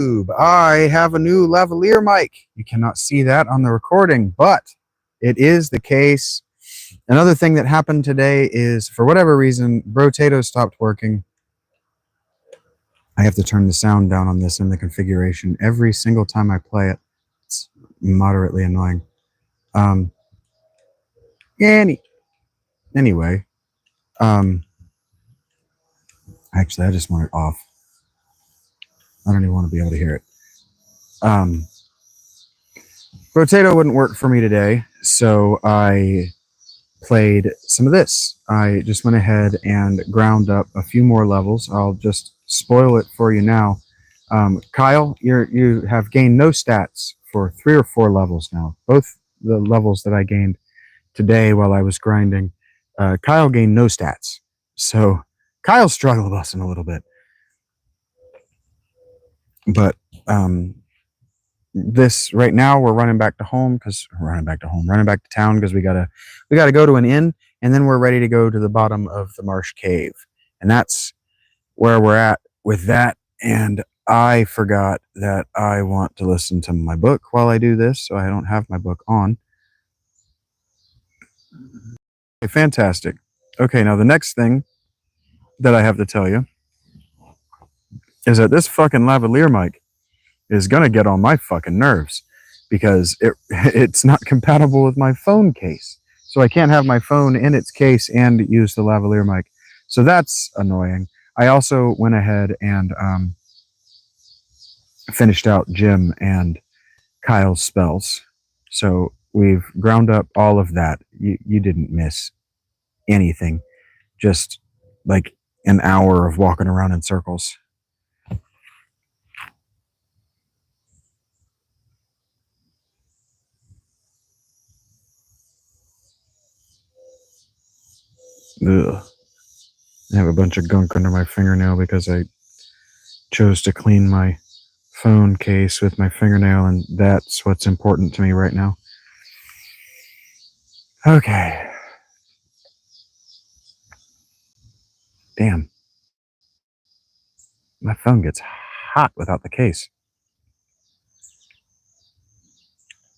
I have a new lavalier mic. You cannot see that on the recording, but it is the case. Another thing that happened today is, for whatever reason, Brotato stopped working. I have to turn the sound down on this in the configuration every single time I play it. It's moderately annoying. Anyway, actually, I just want it off. I don't even want to be able to hear it. Brotato wouldn't work for me today, so I played some of this. I just went ahead and ground up a few more levels. I'll just spoil it for you now. Kyle, you have gained no stats for 3 or 4 levels now. Both the levels that I gained today while I was grinding, Kyle gained no stats. So Kyle's struggle busting a little bit. But this right now, we're running back to town because we gotta go to an inn, and then we're ready to go to the bottom of the marsh cave, and that's where we're at with that. And I forgot that I want to listen to my book while I do this, so I don't have my book on. Okay, fantastic. Okay, now the next thing that I have to tell you is that this fucking lavalier mic is gonna get on my fucking nerves because it's not compatible with my phone case. So I can't have my phone in its case and use the lavalier mic. So that's annoying. I also went ahead and finished out Jim and Kyle's spells. So we've ground up all of that. You didn't miss anything. Just like an hour of walking around in circles. Ugh. I have a bunch of gunk under my fingernail because I chose to clean my phone case with my fingernail, and that's what's important to me right now. Okay. Damn. My phone gets hot without the case.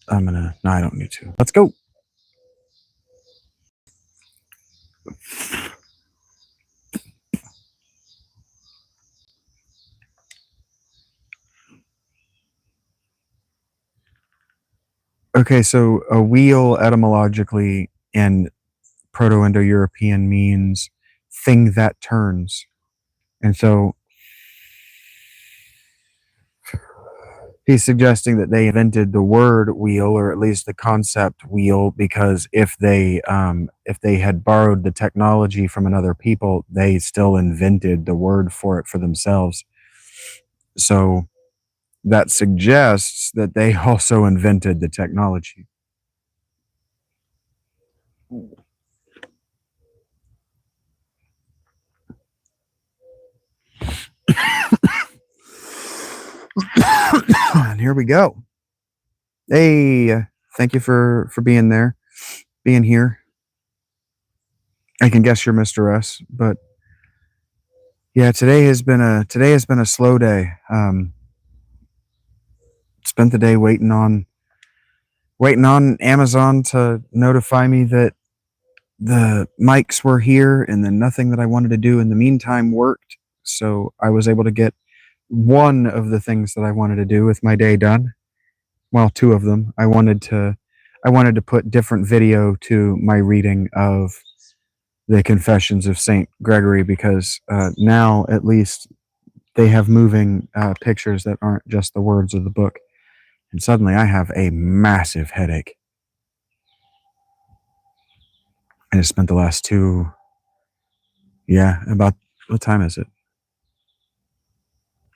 No, I don't need to. Let's go. Okay, so a wheel etymologically in Proto-Indo-European means thing that turns. And so he's suggesting that they invented the word wheel, or at least the concept wheel, because if they had borrowed the technology from another people, they still invented the word for it for themselves. So that suggests that they also invented the technology. And here we go. Hey, thank you for being here. I can guess you're Mr. S, but yeah, today has been a slow day. Spent the day waiting on Amazon to notify me that the mics were here, and then nothing that I wanted to do in the meantime worked. So I was able to get one of the things that I wanted to do with my day done. Well, 2 of them. I wanted to put different video to my reading of the Confessions of Saint Gregory, because now at least they have moving pictures that aren't just the words of the book. And suddenly I have a massive headache. And I spent the last about, what time is it?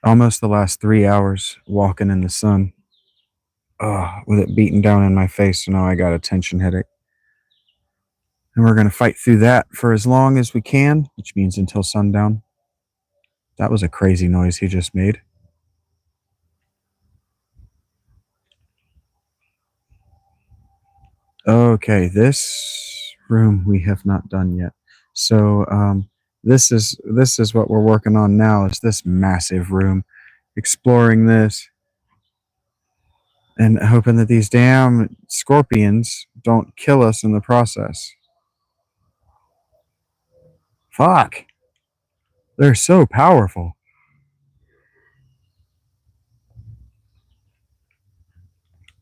Almost the last 3 hours walking in the sun. With it beating down in my face, so now I got a tension headache. And we're going to fight through that for as long as we can, which means until sundown. That was a crazy noise he just made. Okay, this room we have not done yet. So this is what we're working on now, is this massive room. exploring this and hoping that these damn scorpions don't kill us in the process. Fuck. They're so powerful.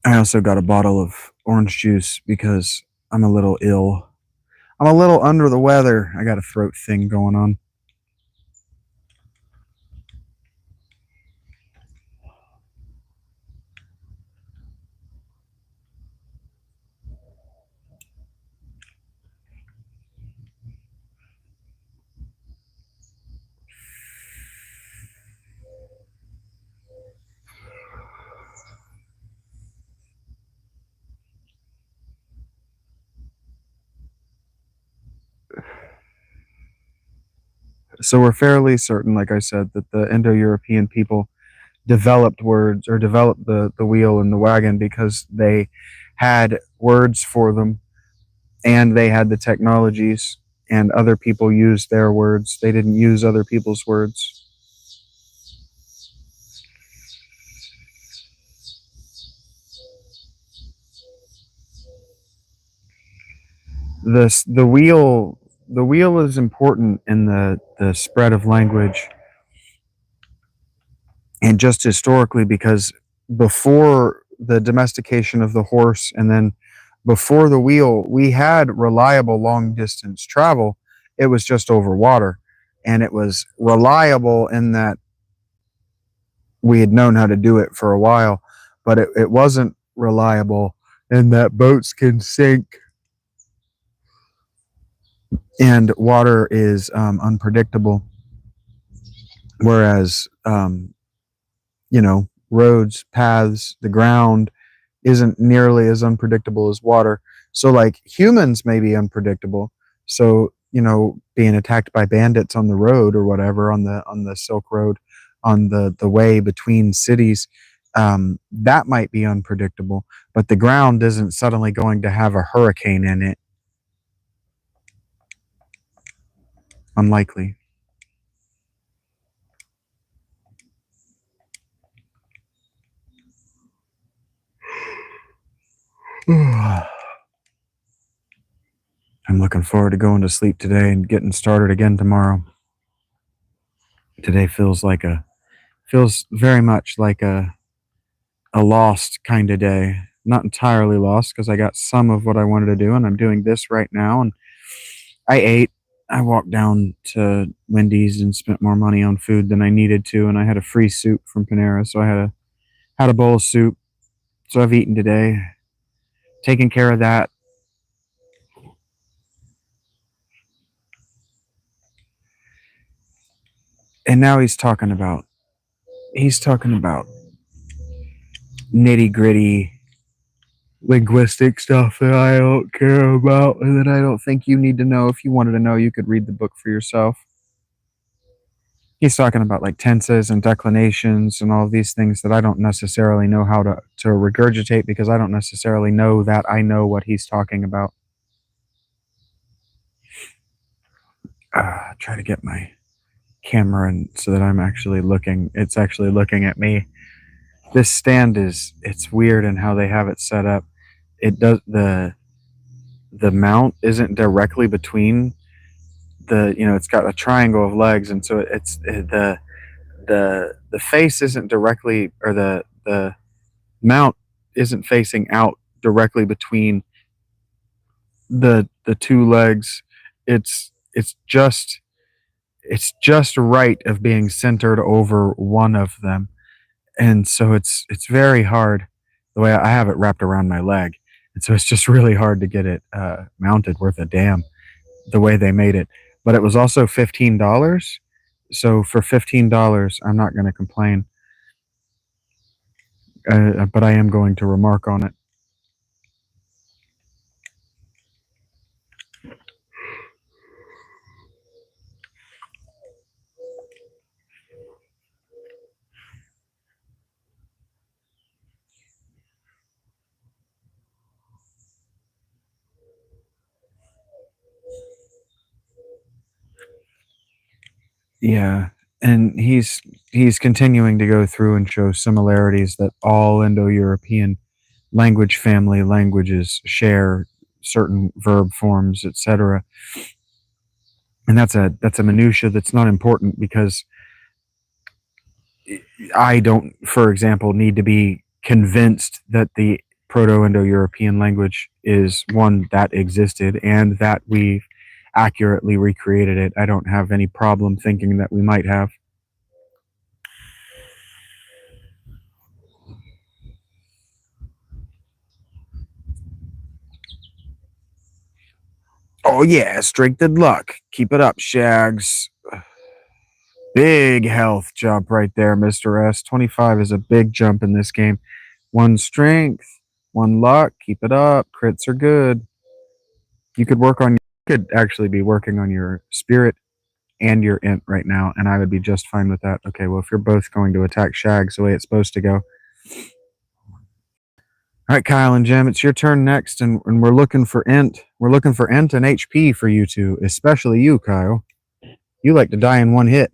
I also got a bottle of orange juice because I'm a little ill. I'm a little under the weather. I got a throat thing going on. So we're fairly certain, like I said, that the Indo-European people developed words or developed the wheel and the wagon because they had words for them and they had the technologies, and other people used their words. They didn't use other people's words. The wheel is important in the spread of language, and just historically, because before the domestication of the horse and then before the wheel, we had reliable long distance travel. It was just over water, and it was reliable in that we had known how to do it for a while, but it wasn't reliable in that boats can sink and water is unpredictable. Whereas, roads, paths, the ground isn't nearly as unpredictable as water. So, like, humans may be unpredictable. So, being attacked by bandits on the road or whatever on the Silk Road, on the way between cities, that might be unpredictable. But the ground isn't suddenly going to have a hurricane in it. Unlikely. I'm looking forward to going to sleep today and getting started again tomorrow. Today feels very much like a lost kind of day. Not entirely lost because I got some of what I wanted to do, and I'm doing this right now. And I ate. I walked down to Wendy's and spent more money on food than I needed to, and I had a free soup from Panera, so I had a bowl of soup. So I've eaten today, taken care of that. And now he's talking about nitty gritty linguistic stuff that I don't care about and that I don't think you need to know. If you wanted to know, you could read the book for yourself. He's talking about like tenses and declinations and all of these things that I don't necessarily know how to regurgitate because I don't necessarily know that I know what he's talking about. Try to get my camera in so that it's actually looking at me. This stand it's weird in how they have it set up. It does the mount isn't directly between it's got a triangle of legs, and so it's the face isn't directly, or the mount isn't facing out directly between the two legs. It's just right of being centered over one of them, and so it's very hard the way I have it wrapped around my leg, and so it's just really hard to get it mounted worth a damn the way they made it. But it was also $15, so for $15, I'm not going to complain. But I am going to remark on it. Yeah, and he's continuing to go through and show similarities that all Indo-European language family languages share certain verb forms, etc. And that's a minutia that's not important, because I don't, for example, need to be convinced that the Proto-Indo-European language is one that existed and that we accurately recreated it. I don't have any problem thinking that we might have. Oh yeah, strength and luck. Keep it up, Shags. Big health jump right there, Mr. S. 25 is a big jump in this game. 1 strength, 1 luck. Keep it up. Crits are good. You could actually be working on your spirit and your int right now, and I would be just fine with that. Okay, well, if you're both going to attack Shags the way it's supposed to go. All right, Kyle and Jim, it's your turn next, and we're looking for int. We're looking for int and HP for you two, especially you, Kyle. You like to die in 1 hit.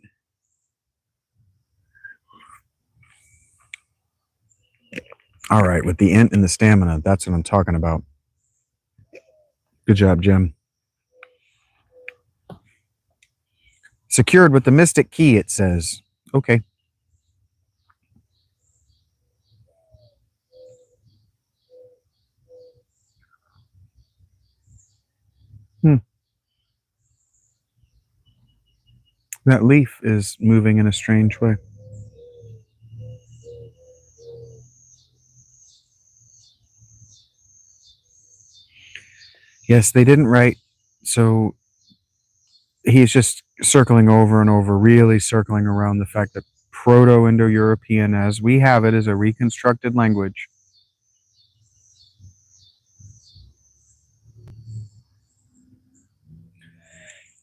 All right, with the int and the stamina, that's what I'm talking about. Good job, Jim. Secured with the Mystic Key, it says. Okay. That leaf is moving in a strange way. Yes, they didn't write, so he's just circling over and over, really circling around the fact that Proto-Indo-European, as we have it, is a reconstructed language.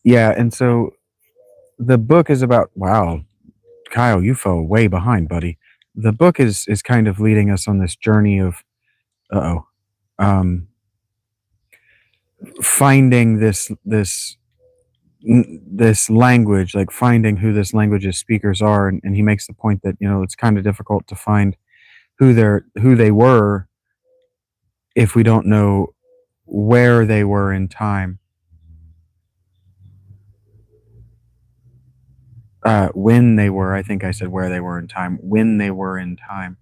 Yeah, and so the book is about, wow, Kyle, you fell way behind, buddy. The book is kind of leading us on this journey of, finding this language, like finding who this language's speakers are, and he makes the point that, you know, it's kind of difficult to find who they were if we don't know where they were in time. When they were, I think I said where they were in time, when they were in time.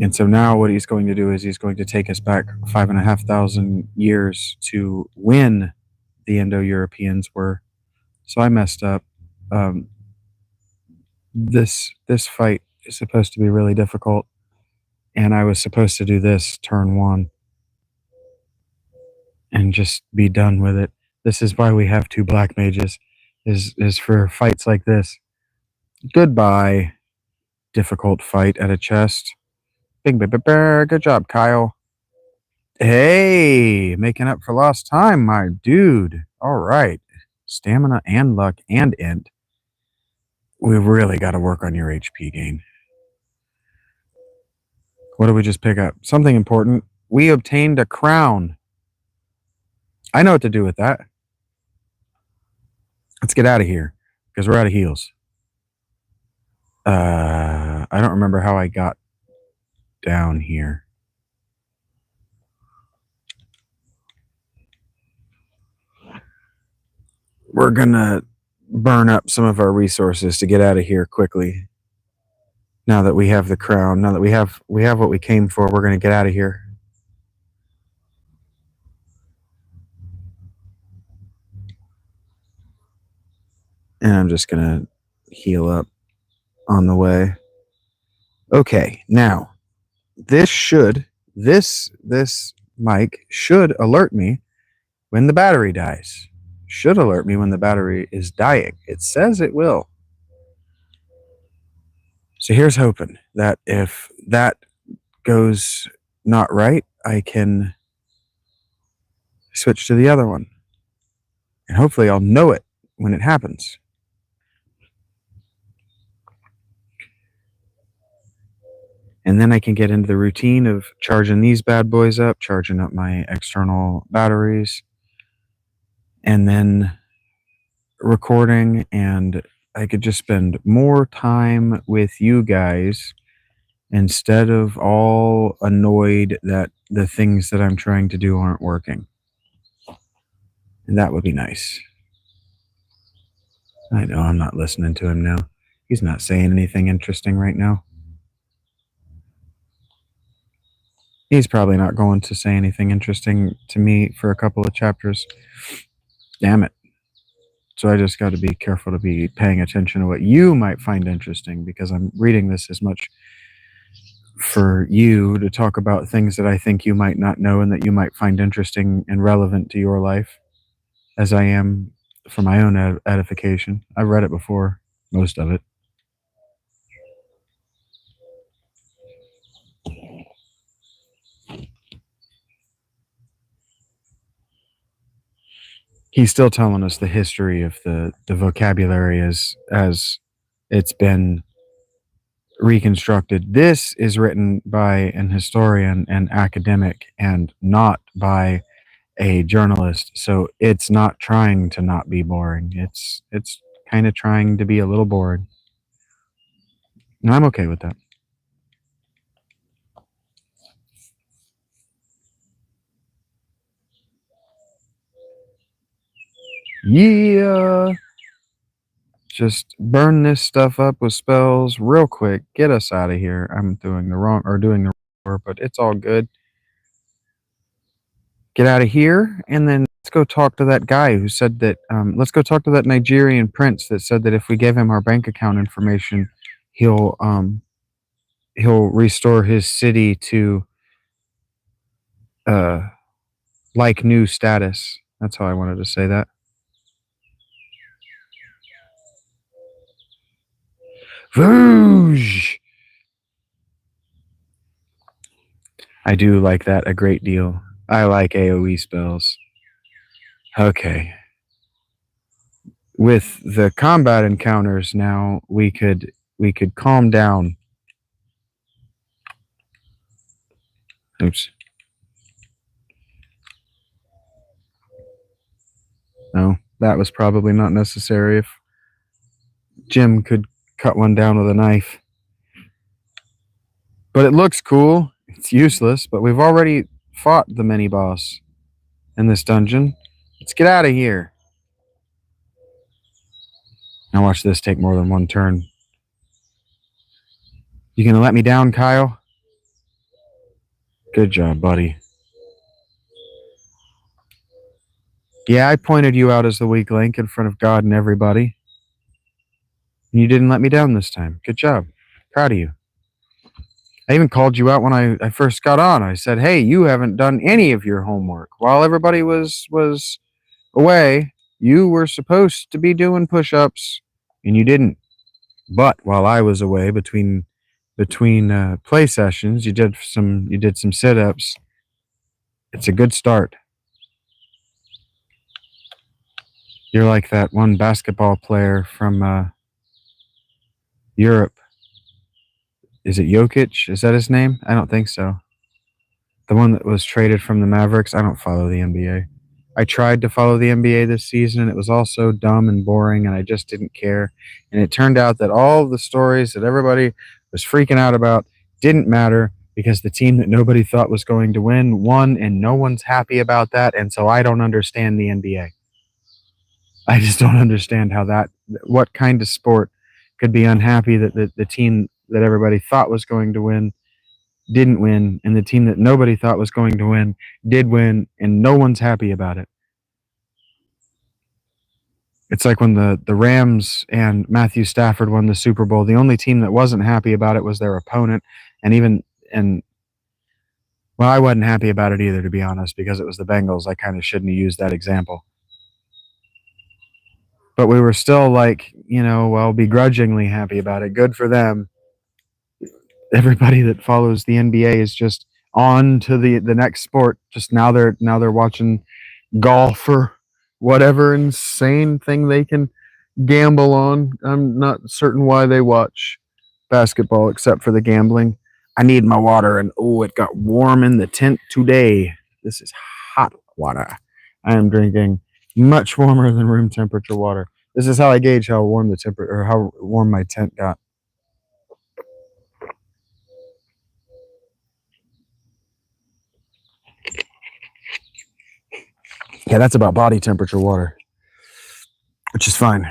And so now what he's going to do is he's going to take us back 5,500 years to when the Indo-Europeans were. So I messed up. This fight is supposed to be really difficult, and I was supposed to do this turn 1 and just be done with it. This is why we have 2 black mages, is for fights like this. Goodbye, difficult fight at a chest. Bing, bing, bing, bing. Good job, Kyle. Hey, making up for lost time, my dude. All right. Stamina and luck and int. We've really got to work on your HP gain. What did we just pick up? Something important. We obtained a crown. I know what to do with that. Let's get out of here, because we're out of heals. I don't remember how I got down here. We're gonna burn up some of our resources to get out of here quickly. Now that we have the crown, now that we have what we came for, we're gonna get out of here. And I'm just gonna heal up on the way. Okay, now this mic should alert me when the battery dies. Should alert me when the battery is dying. It says it will. So here's hoping that if that goes not right, I can switch to the other one. And hopefully I'll know it when it happens. And then I can get into the routine of charging these bad boys up, charging up my external batteries, and then recording and I could just spend more time with you guys instead of all annoyed that the things that I'm trying to do aren't working. And that would be nice. I know I'm not listening to him now. He's not saying anything interesting right now. He's probably not going to say anything interesting to me for a couple of chapters. Damn it. So I just got to be careful to be paying attention to what you might find interesting, because I'm reading this as much for you to talk about things that I think you might not know and that you might find interesting and relevant to your life, as I am for my own edification. I've read it before, most of it. He's still telling us the history of the vocabulary as it's been reconstructed. This is written by an historian and academic and not by a journalist, so it's not trying to not be boring. It's kind of trying to be a little boring, and I'm okay with that. Yeah, just burn this stuff up with spells real quick. Get us out of here. I'm doing the wrong but it's all good. Get out of here, and then let's go talk to that guy who said that. Let's go talk to that Nigerian prince that said that if we gave him our bank account information, he'll restore his city to like new status. That's how I wanted to say that. Voosh! I do like that a great deal. I like AoE spells. Okay. With the combat encounters now, we could calm down. Oops. No, that was probably not necessary. If Jim could cut one down with a knife. But it looks cool. It's useless, but we've already fought the mini boss in this dungeon. Let's get out of here. Now watch this take more than one turn. You gonna let me down, Kyle? Good job, buddy. Yeah, I pointed you out as the weak link in front of God and everybody. And you didn't let me down this time. Good job. Proud of you. I even called you out when I first got on. I said, hey, you haven't done any of your homework. While everybody was away, you were supposed to be doing push-ups, and you didn't. But while I was away between play sessions, you did some sit-ups. It's a good start. You're like that one basketball player from Europe. Is it Jokic? Is that his name? I don't think so. The one that was traded from the Mavericks. I don't follow the NBA. I tried to follow the NBA this season, and it was all so dumb and boring, and I just didn't care. And it turned out that all the stories that everybody was freaking out about didn't matter, because the team that nobody thought was going to win won, and no one's happy about that. And so I don't understand the NBA. I just don't understand what kind of sport could be unhappy that the team that everybody thought was going to win didn't win, and the team that nobody thought was going to win did win, and no one's happy about it. It's like when the Rams and Matthew Stafford won the Super Bowl. The only team that wasn't happy about it was their opponent, well, I wasn't happy about it either, to be honest, because it was the Bengals. I kind of shouldn't have used that example. But we were still begrudgingly happy about it. Good for them. Everybody that follows the NBA is just on to the next sport. Just now they're watching golf or whatever insane thing they can gamble on. I'm not certain why they watch basketball except for the gambling. I need my water, and it got warm in the tent today. This is hot water. I am drinking much warmer than room temperature water. This is how I gauge how warm the temperature, or how warm my tent got. Yeah, that's about body temperature water, which is fine.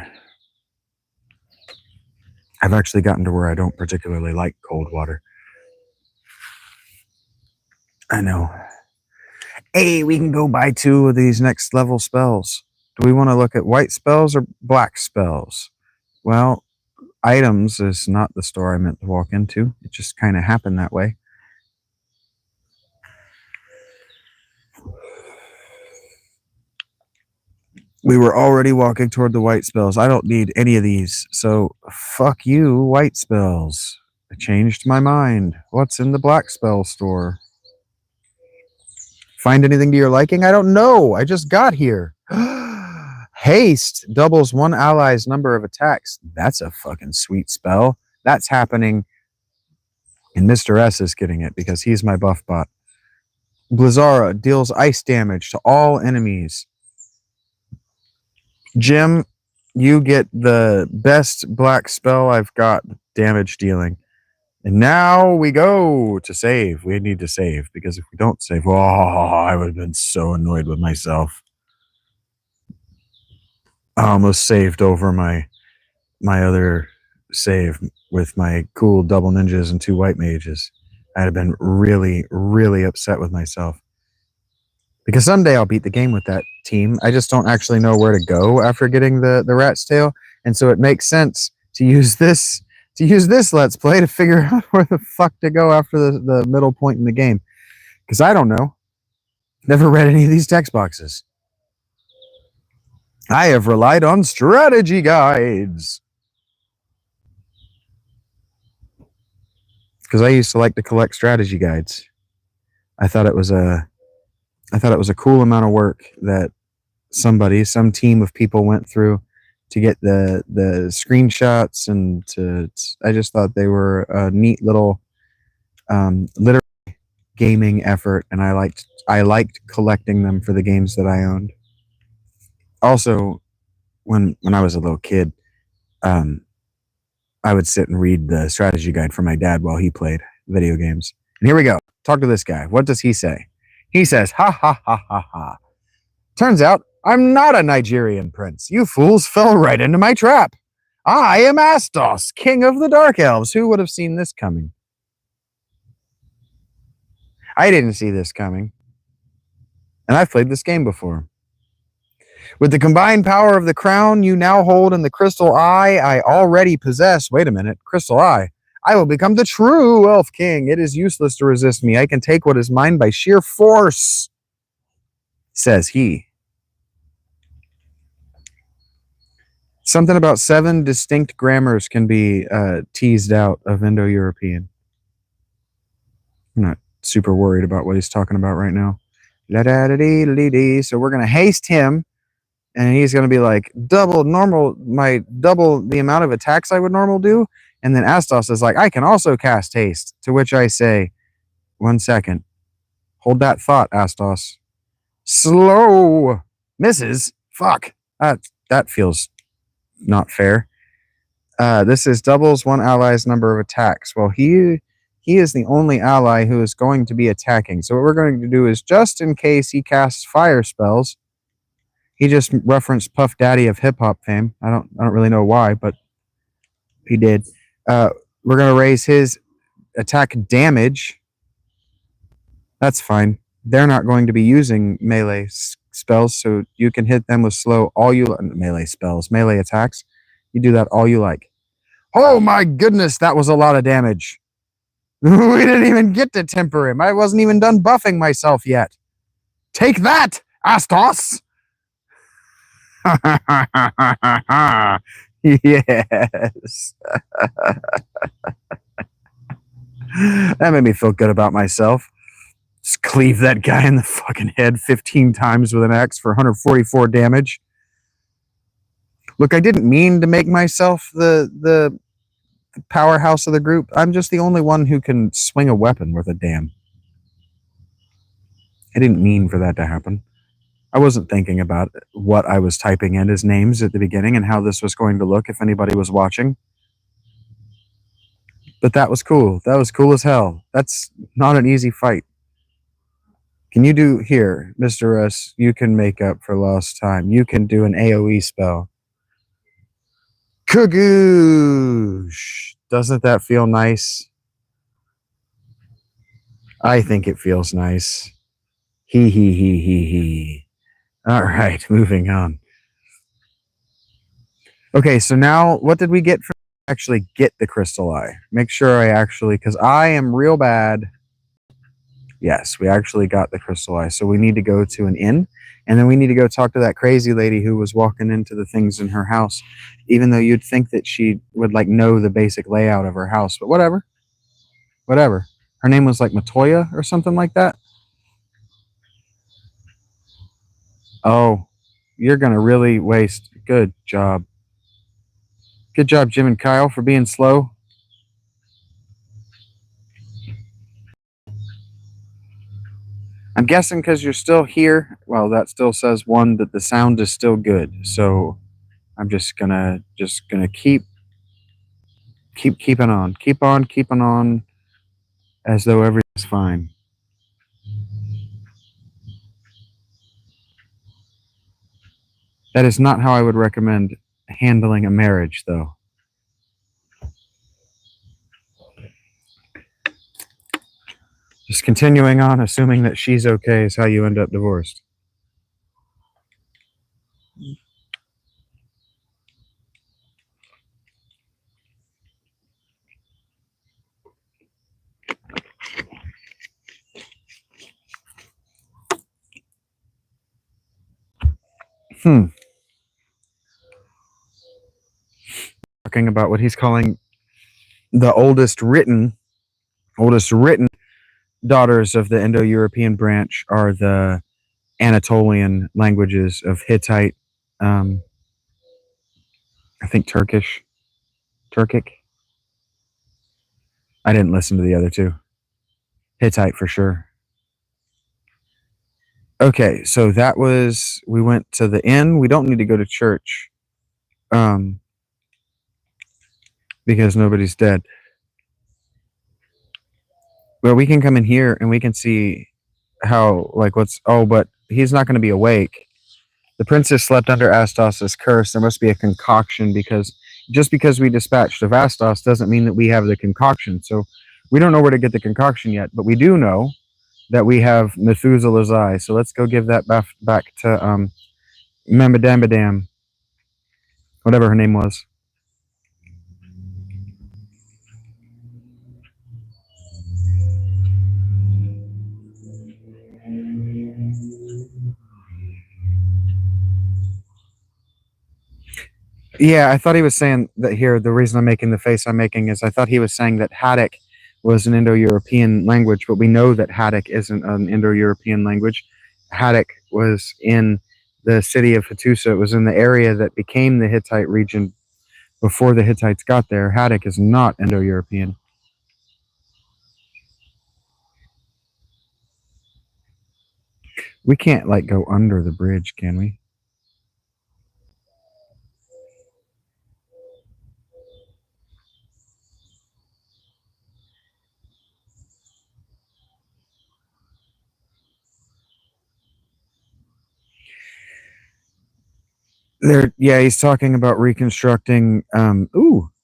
I've actually gotten to where I don't particularly like cold water. I know. Hey, we can go buy 2 of these next level spells. Do we want to look at white spells or black spells? Well, items is not the store I meant to walk into. It just kind of happened that way. We were already walking toward the white spells. I don't need any of these. So fuck you, white spells. I changed my mind. What's in the black spell store? Find anything to your liking? I don't know. I just got here. Haste doubles one ally's number of attacks. That's a fucking sweet spell. That's happening. And Mr. S is getting it because he's my buff bot. Blizzara deals ice damage to all enemies. Jim, you get the best black spell I've got, damage dealing. And now we go to save. We need to save because if we don't save, oh, I would have been so annoyed with myself. I almost saved over my other save with my cool double ninjas and 2 white mages. I'd have been really, really upset with myself. Because someday I'll beat the game with that team. I just don't actually know where to go after getting the rat's tail. And so it makes sense to use this Let's Play to figure out where the fuck to go after the middle point in the game. Because I don't know. Never read any of these text boxes. I have relied on strategy guides. Because I used to like to collect strategy guides. I thought it was a cool amount of work that some team of people went through to get the screenshots, and I just thought they were a neat little literary gaming effort, and I liked collecting them for the games that I owned. Also, when I was a little kid, I would sit and read the strategy guide for my dad while he played video games. And here we go. Talk to this guy. What does he say? He says, ha ha ha ha ha. Turns out I'm not a Nigerian prince. You fools fell right into my trap. I am Astos, king of the dark elves. Who would have seen this coming? I didn't see this coming. And I've played this game before. With the combined power of the crown you now hold in the crystal eye I already possess. Wait a minute, crystal eye. I will become the true elf king. It is useless to resist me. I can take what is mine by sheer force, says he. Something about 7 distinct grammars can be teased out of Indo-European. I'm not super worried about what he's talking about right now. So we're going to haste him, and he's going to be like, double the amount of attacks I would normally do. And then Astos is like, I can also cast haste. To which I say, 1 second. Hold that thought, Astos. Slow. Misses. Fuck. That feels not fair. This is doubles one ally's number of attacks. Well, he is the only ally who is going to be attacking. So what we're going to do is, just in case he casts fire spells, he just referenced Puff Daddy of hip hop fame. I don't really know why, but he did. We're going to raise his attack damage. That's fine. They're not going to be using melee spells, so you can hit them with slow melee attacks. You do that all you like. Oh my goodness, that was a lot of damage. We didn't even get to temper him. I wasn't even done buffing myself yet. Take that, Astos! Yes. That made me feel good about myself. Just cleave that guy in the fucking head 15 times with an axe for 144 damage. Look, I didn't mean to make myself the powerhouse of the group. I'm just the only one who can swing a weapon worth a damn. I didn't mean for that to happen. I wasn't thinking about what I was typing in as names at the beginning and how this was going to look if anybody was watching. But that was cool. That was cool as hell. That's not an easy fight. Can you do here, Mr. S? You can make up for lost time. You can do an AoE spell. Kagoosh! Doesn't that feel nice? I think it feels nice. Hee hee hee hee hee. All right, moving on. Okay, so now what did we get from actually get the crystal eye? Make sure I actually, because I am real bad. Yes, we actually got the crystal eye. So we need to go to an inn, and then we need to go talk to that crazy lady who was walking into the things in her house, even though you'd think that she would like know the basic layout of her house, but whatever. Whatever. Her name was like Matoya or something like that. Oh, you're gonna really waste. Good job. Good job, Jim and Kyle, for being slow. I'm guessing because you're still here. Well, that still says one that the sound is still good. So I'm just gonna keeping on, as though everything's fine. That is not how I would recommend handling a marriage, though. Just continuing on, assuming that she's okay, is how you end up divorced. Talking about what he's calling the oldest written daughters of the Indo-European branch are the Anatolian languages of Hittite, um, I think Turkic. I didn't listen to the other two. Hittite for sure. Okay, so that was we went to the inn. We don't need to go to church, um, because nobody's dead. But we can come in here and we can see how like what's. Oh, but he's not going to be awake. The princess slept under Astos' curse. There must be a concoction because just because we dispatched of Astos doesn't mean that we have the concoction. So we don't know where to get the concoction yet, but we do know that we have Methuselah's eye. So let's go give that back to Membadambadam, whatever her name was. Yeah, I thought he was saying that here. The reason I'm making the face I'm making is I thought he was saying that Haddock was an Indo-European language, but we know that Haddock isn't an Indo-European language. Haddock was in the city of Hattusa. It was in the area that became the Hittite region before the Hittites got there. Haddock is not Indo-European. We can't like go under the bridge, can we? There, yeah, he's talking about reconstructing.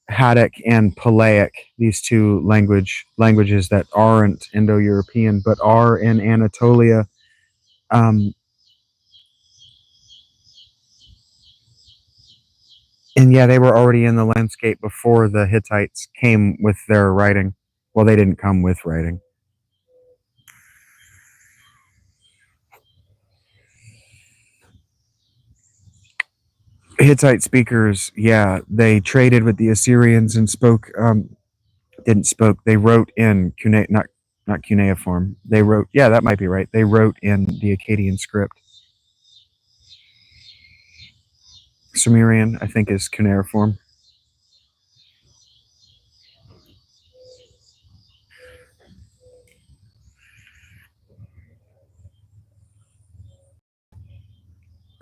Haddock and Palaic, these two languages that aren't Indo-European but are in Anatolia. Um, and yeah, they were already in the landscape before the Hittites came with their writing. Well, they didn't come with writing. Hittite speakers, yeah, they traded with the Assyrians and spoke. Didn't spoke. They wrote in not cuneiform. They wrote. Yeah, that might be right. They wrote in the Akkadian script. Sumerian, I think, is cuneiform.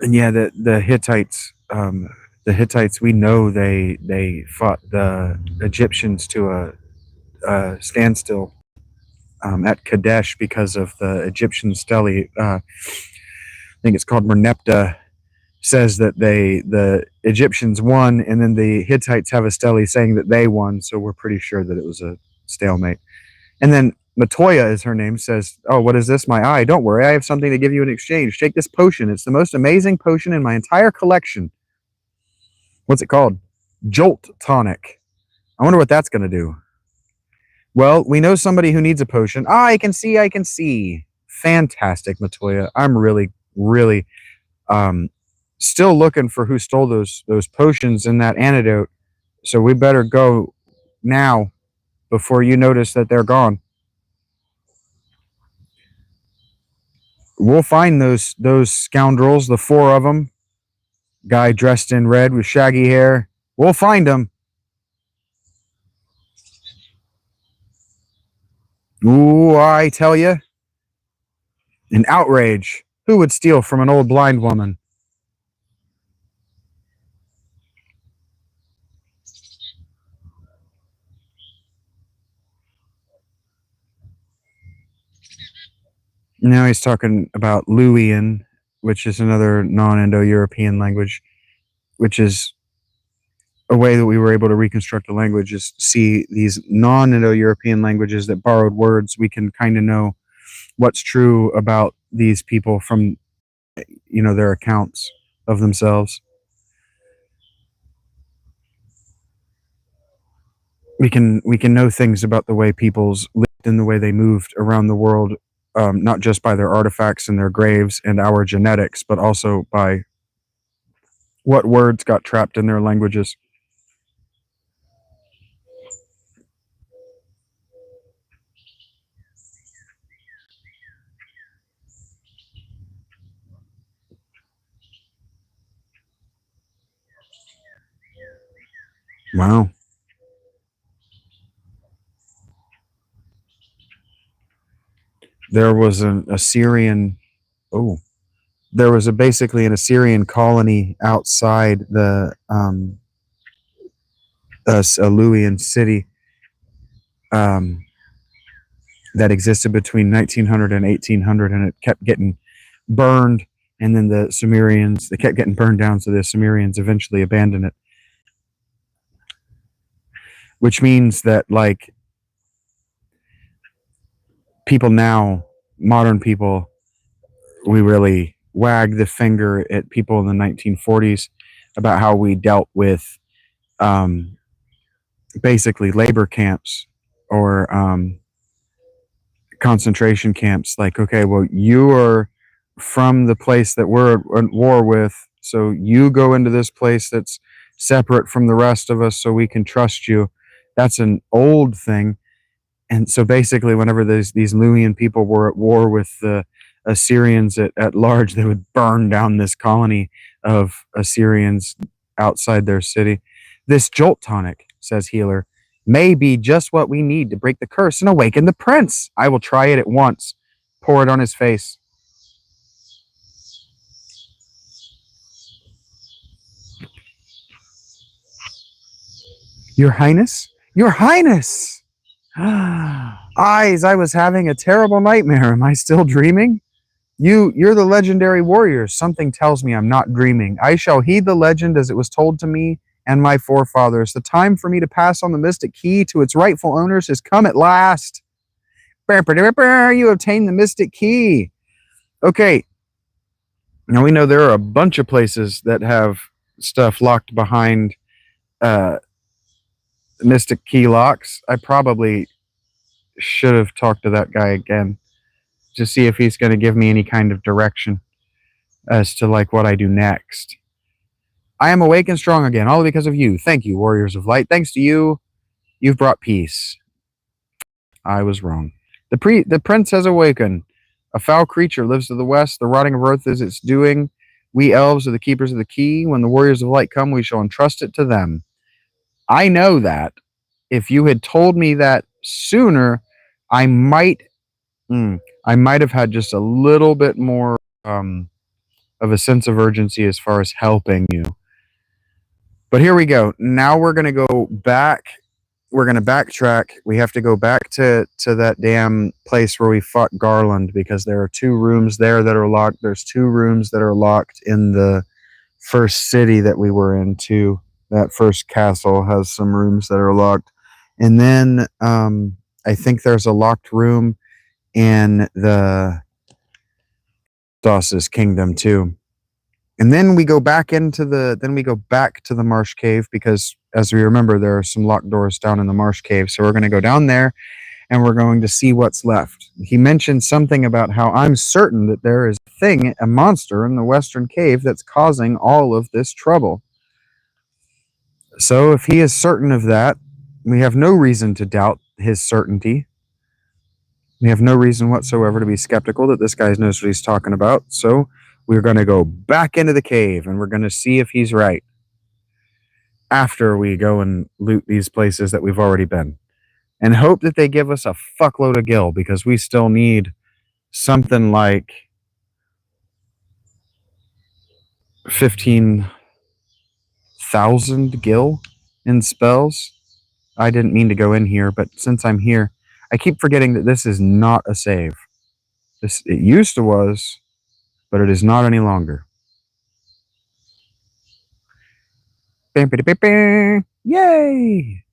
And yeah, the Hittites, we know they fought the Egyptians to a standstill at Kadesh because of the Egyptian stele. I think it's called Merneptah, says that the Egyptians won, and then the Hittites have a stele saying that they won. So we're pretty sure that it was a stalemate. And then Matoya is her name, says, "Oh, what is this? My eye. Don't worry, I have something to give you in exchange. Take this potion. It's the most amazing potion in my entire collection." What's it called? Jolt Tonic. I wonder what that's going to do. Well, we know somebody who needs a potion. Ah, I can see. I can see. Fantastic, Matoya. I'm really, really still looking for who stole those potions and that antidote. So we better go now before you notice that they're gone. We'll find those scoundrels, the four of them. Guy dressed in red with shaggy hair. We'll find them. Ooh, I tell you. An outrage. Who would steal from an old blind woman? Now he's talking about Luwian, which is another non-Indo-European language, which is a way that we were able to reconstruct a language, is see these non-Indo-European languages that borrowed words. We can kind of know what's true about these people from, their accounts of themselves. We can know things about the way peoples lived and the way they moved around the world, not just by their artifacts and their graves and our genetics, but also by what words got trapped in their languages. Wow. There was an Assyrian. Oh, there was basically an Assyrian colony outside the Aluian city that existed between 1900 and 1800, and it kept getting burned. And then the Sumerians, they kept getting burned down, so the Sumerians eventually abandoned it. Which means that, like, people now, modern people, we really wag the finger at people in the 1940s about how we dealt with basically labor camps or concentration camps. Like, okay, well, you are from the place that we're at war with, so you go into this place that's separate from the rest of us so we can trust you. That's an old thing. And so basically, whenever these Luwian people were at war with the Assyrians at large, they would burn down this colony of Assyrians outside their city. This jolt tonic, says Healer, may be just what we need to break the curse and awaken the prince. I will try it at once. Pour it on his face. Your Highness? Your Highness! Eyes, I was having a terrible nightmare. Am I still dreaming? You're the legendary warrior. Something tells me I'm not dreaming. I shall heed the legend as it was told to me and my forefathers. The time for me to pass on the mystic key to its rightful owners has come at last. You obtained the mystic key. Okay. Now we know there are a bunch of places that have stuff locked behind mystic key locks. I probably should have talked to that guy again to see if he's going to give me any kind of direction as to, like, what I do next. I am awake and strong again, all because of you. Thank you, warriors of light. Thanks to you, you've brought peace. I was wrong. The prince has awakened. A foul creature lives to the west. The rotting of earth is its doing. We elves are the keepers of the key. When the warriors of light come, we shall entrust it to them. I know that. If you had told me that sooner, I might have had just a little bit more of a sense of urgency as far as helping you. But here we go. Now we're going to go back. We're going to backtrack. We have to go back to that damn place where we fought Garland, because there are 2 rooms there that are locked. There's 2 rooms that are locked in the first city that we were in too. That first castle has some rooms that are locked. And then I think there's a locked room in the Sauce's kingdom too. And then we go back to the marsh cave, because as we remember, there are some locked doors down in the marsh cave. So we're going to go down there and we're going to see what's left. He mentioned something about how I'm certain that there is a monster in the western cave that's causing all of this trouble. So if he is certain of that, we have no reason to doubt his certainty. We have no reason whatsoever to be skeptical that this guy knows what he's talking about. So we're going to go back into the cave and we're going to see if he's right after we go and loot these places that we've already been, and hope that they give us a fuckload of gil, because we still need something like 15,000 gil in spells. I didn't mean to go in here, but since I'm here, I keep forgetting that this is not a save. It used to was, but it is not any longer. Yay!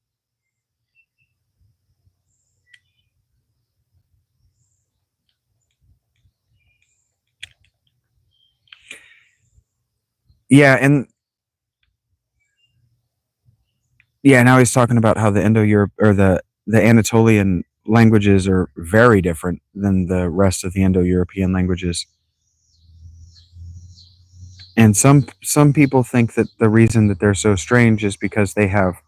Yeah, and now he's talking about how the Indo-Europe or the Anatolian languages are very different than the rest of the Indo-European languages. And some people think that the reason that they're so strange is because they have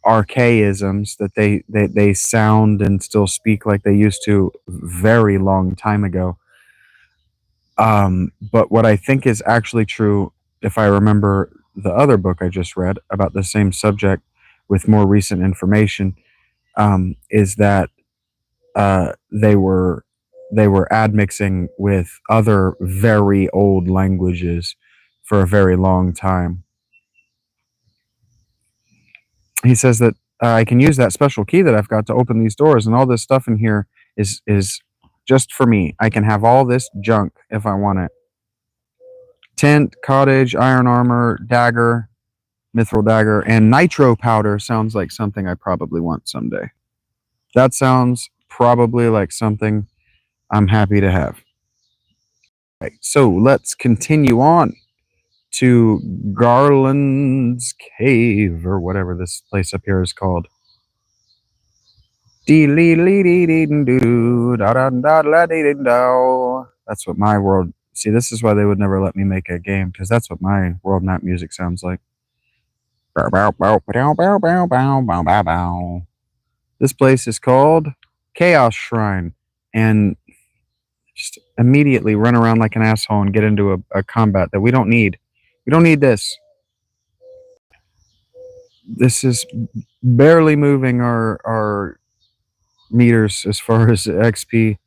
archaisms, that they sound and still speak like they used to very long time ago. But what I think is actually true, if I remember the other book I just read about the same subject with more recent information, is that they were admixing with other very old languages for a very long time. He says that I can use that special key that I've got to open these doors, and all this stuff in here is just for me. I can have all this junk if I want it. Tent, cottage, iron armor, dagger, mithril dagger, and nitro powder sounds like something I probably want someday. That sounds probably like something I'm happy to have. Right, so let's continue on to Garland's Cave, or whatever this place up here is called. That's what my world... See, this is why they would never let me make a game, because that's what my world map music sounds like. This place is called Chaos Shrine, and just immediately run around like an asshole and get into a combat that we don't need. We don't need this. This is barely moving our meters as far as XP,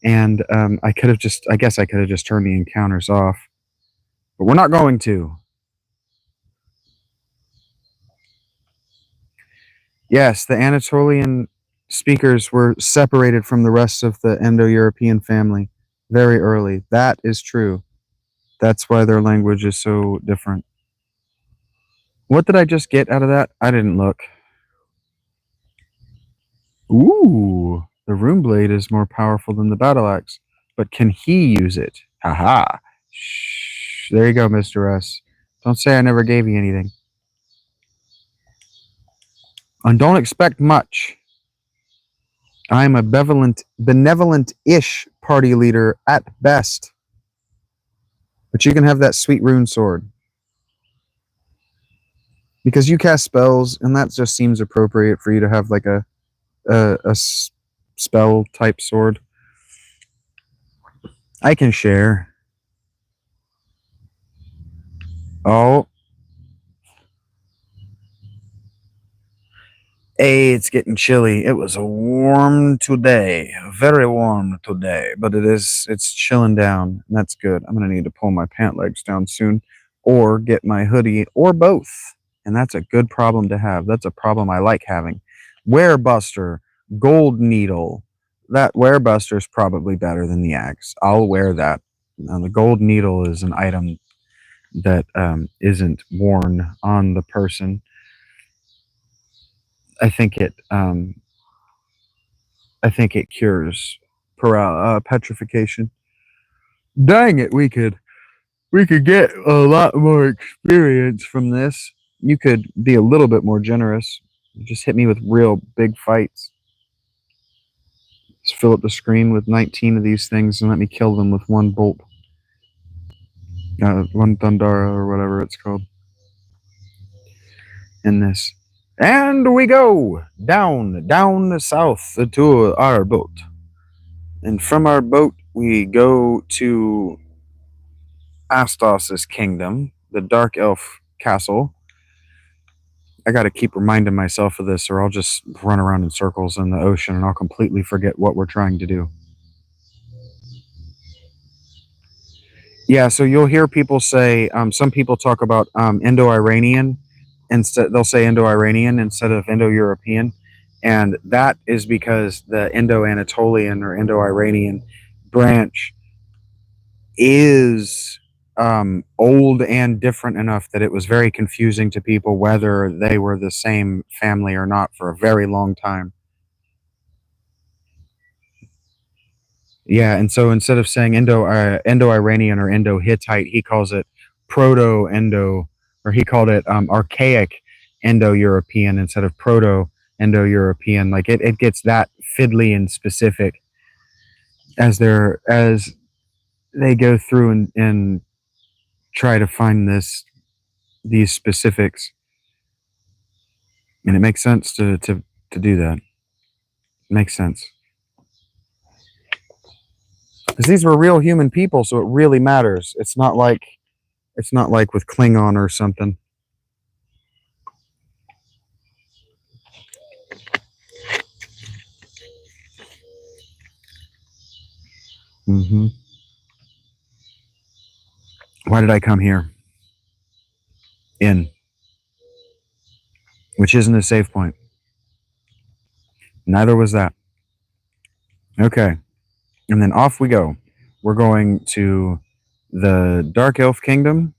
and I guess I could have just turned the encounters off, but we're not going to. Yes, the Anatolian speakers were separated from the rest of the Indo-European family very early. That is true. That's why their language is so different. What did I just get out of that? I didn't look. Ooh, the rune blade is more powerful than the battle axe, but can he use it? Haha. Shh. There you go, Mr. S. Don't say I never gave you anything. And don't expect much. I'm a benevolent-ish party leader at best. But you can have that sweet rune sword. Because you cast spells, and that just seems appropriate for you to have like a spell type sword. I can share. Oh. Hey, it's getting chilly. It was warm today, very warm today, but it's chilling down, and that's good. I'm gonna need to pull my pant legs down soon, or get my hoodie, or both. And that's a good problem to have. That's a problem I like having. Wearbuster, Gold Needle. That Wearbuster is probably better than the axe. I'll wear that. Now, the Gold Needle is an item that isn't worn on the person. I think it cures petrification. Dang it, we could get a lot more experience from this. You could be a little bit more generous. Just hit me with real big fights. Just fill up the screen with 19 of these things and let me kill them with one bolt. One Thundara or whatever it's called. In this. And we go down south to our boat. And from our boat, we go to Astos' kingdom, the Dark Elf castle. I got to keep reminding myself of this, or I'll just run around in circles in the ocean and I'll completely forget what we're trying to do. Yeah, so you'll hear people say, some people talk about Indo-Iranian, instead they'll say Indo-Iranian instead of Indo-European, and that is because the Indo-Anatolian or Indo-Iranian branch is old and different enough that it was very confusing to people whether they were the same family or not for a very long time. Yeah, and so instead of saying Indo-Iranian or Indo-Hittite, he calls it Proto-Indo, or he called it Archaic Indo-European instead of Proto-Indo-European. Like it gets that fiddly and specific as they go through and try to find these specifics, and it makes sense to do that. It makes sense because these were real human people, so it really matters. It's not like with Klingon or something. Mm-hmm. Why did I come here? Which isn't a save point. Neither was that. Okay. And then off we go. We're going to the Dark Elf Kingdom.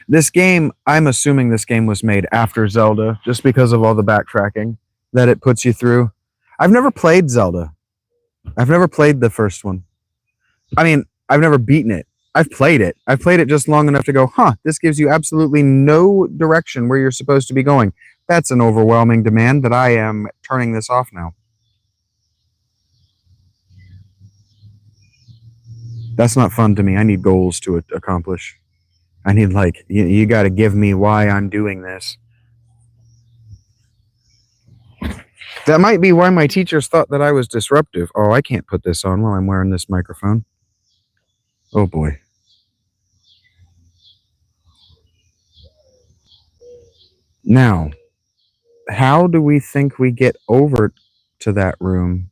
This game, I'm assuming this game was made after Zelda, just because of all the backtracking that it puts you through. I've never played Zelda. I've never played the first one. I mean, I've never beaten it. I've played it. I've played it just long enough to go, this gives you absolutely no direction where you're supposed to be going. That's an overwhelming demand that I am turning this off now. That's not fun to me. I need goals to accomplish. I need, like, you got to give me why I'm doing this. That might be why my teachers thought that I was disruptive. Oh, I can't put this on while I'm wearing this microphone. Oh, boy. Now, how do we think we get over to that room?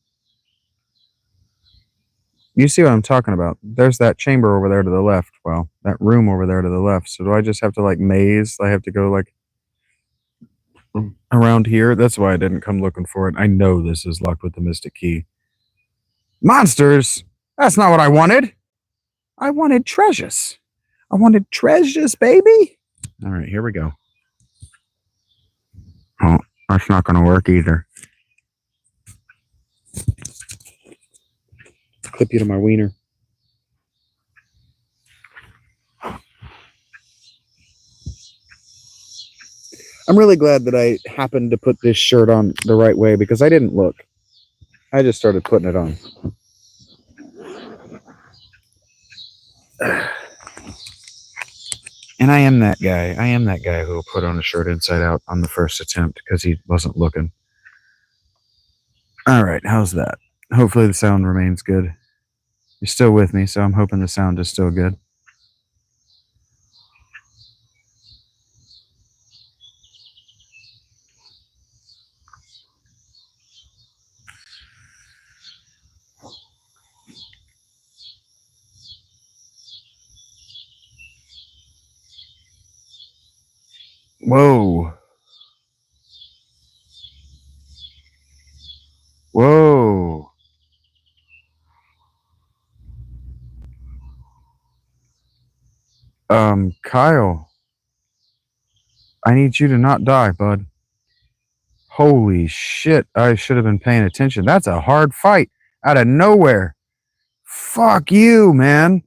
You see what I'm talking about. There's that chamber over there to the left. Well, that room over there to the left. So do I just have to, like, maze? I have to go, like, around here? That's why I didn't come looking for it. I know this is locked with the Mystic Key. Monsters! That's not what I wanted! I wanted treasures. I wanted treasures, baby! Alright, here we go. Oh, that's not going to work either. Clip you to my wiener. I'm really glad that I happened to put this shirt on the right way because I didn't look. I just started putting it on. And I am that guy. I am that guy who will put on a shirt inside out on the first attempt because he wasn't looking. All right, how's that? Hopefully the sound remains good. You're still with me, so I'm hoping the sound is still good. Whoa. Whoa. Kyle, I need you to not die, bud. Holy shit, I should have been paying attention. That's a hard fight out of nowhere. Fuck you, man.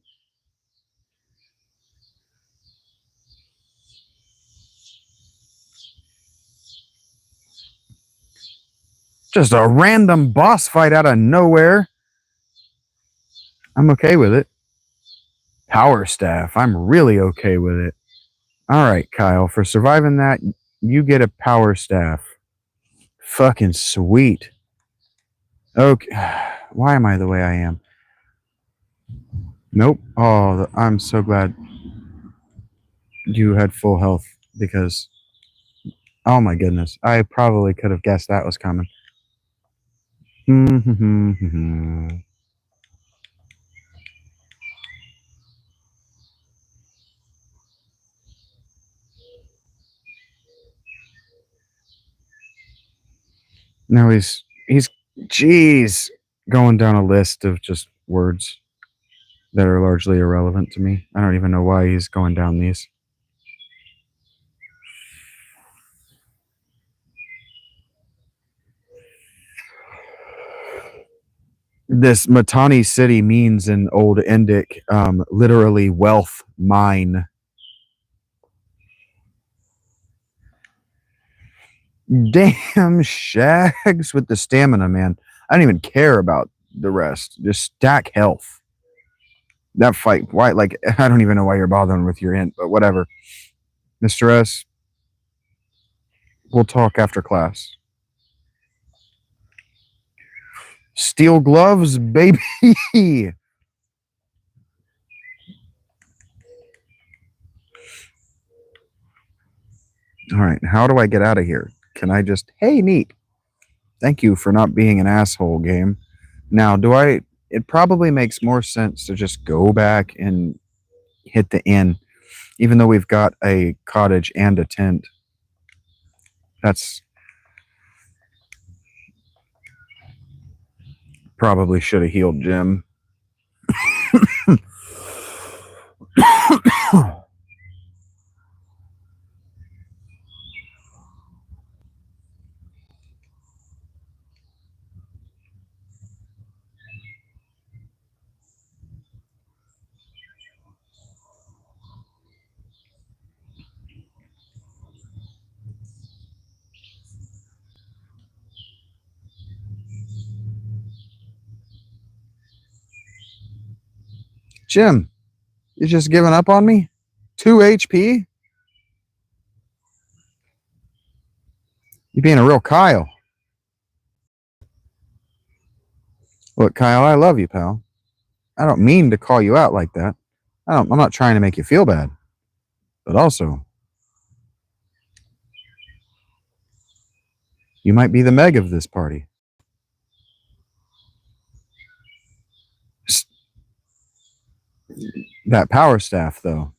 Just a random boss fight out of nowhere. I'm okay with it. Power staff. I'm really okay with it. All right, Kyle, for surviving that, you get a power staff. Fucking sweet. Okay. Why am I the way I am? Nope. Oh, I'm so glad you had full health because, oh my goodness, I probably could have guessed that was coming. Now he's jeez going down a list of just words that are largely irrelevant to me. I don't even know why he's going down these. This Matani city means in Old Indic, literally wealth mine. Damn shags with the stamina, man. I don't even care about the rest. Just stack health. That fight, why? Like, I don't even know why you're bothering with your int, but whatever. Mr. S, we'll talk after class. Steel gloves, baby. All right, how do I get out of here? Can I just, hey, neat. Thank you for not being an asshole, game. Now, it probably makes more sense to just go back and hit the inn, even though we've got a cottage and a tent. That's probably should have healed Jim. Jim, you just giving up on me? 2 HP? You being a real Kyle. Look, Kyle, I love you, pal. I don't mean to call you out like that. I'm not trying to make you feel bad. But also, you might be the Meg of this party. That power staff, though,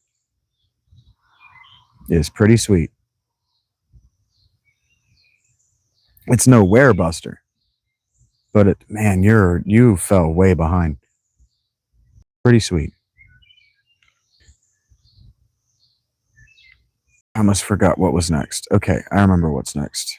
is pretty sweet. It's no wear buster, but man, you fell way behind. Pretty sweet. I almost forgot what was next. Okay, I remember what's next.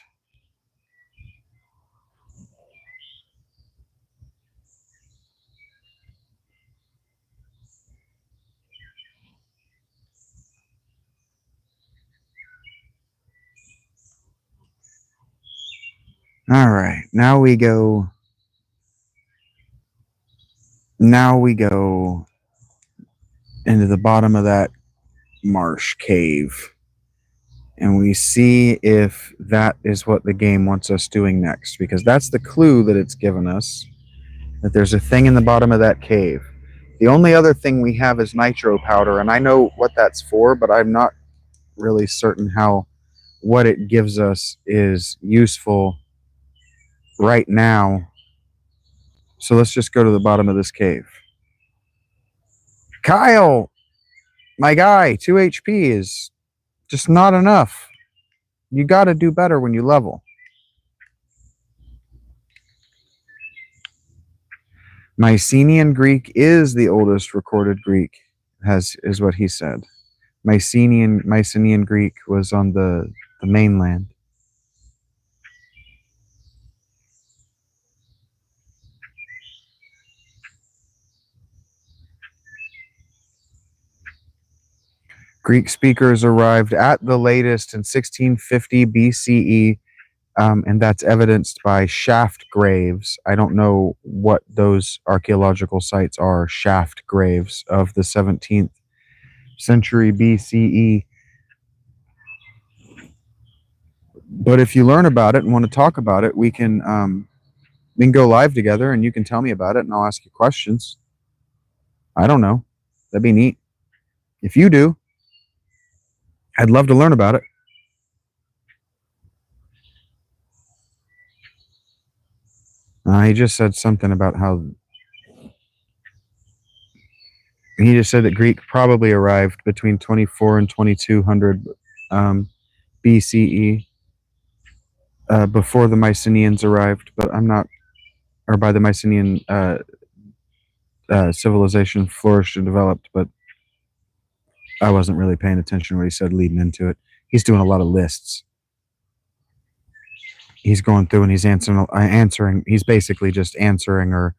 All right, now we go into the bottom of that marsh cave, and we see if that is what the game wants us doing next, because that's the clue that it's given us, that there's a thing in the bottom of that cave. The only other thing we have is nitro powder, and I know what that's for, but I'm not really certain how what it gives us is useful right now. So let's just go to the bottom of this cave. Kyle, my guy, 2 HP is just not enough. You got to do better when you level. Mycenaean Greek is the oldest recorded Greek, is what he said. Mycenaean Greek was on the mainland. Greek speakers arrived at the latest in 1650 BCE, and that's evidenced by shaft graves. I don't know what those archaeological sites are, shaft graves of the 17th century BCE. But if you learn about it and want to talk about it, we can go live together, and you can tell me about it, and I'll ask you questions. I don't know. That'd be neat. If you do, I'd love to learn about it. He just said something about how he just said that Greek probably arrived between 24 and 2200 BCE, before the Mycenaeans arrived, but I'm not, or by the Mycenaean civilization flourished and developed, but I wasn't really paying attention to what he said leading into it. He's doing a lot of lists. He's going through and he's answering. He's basically just answering or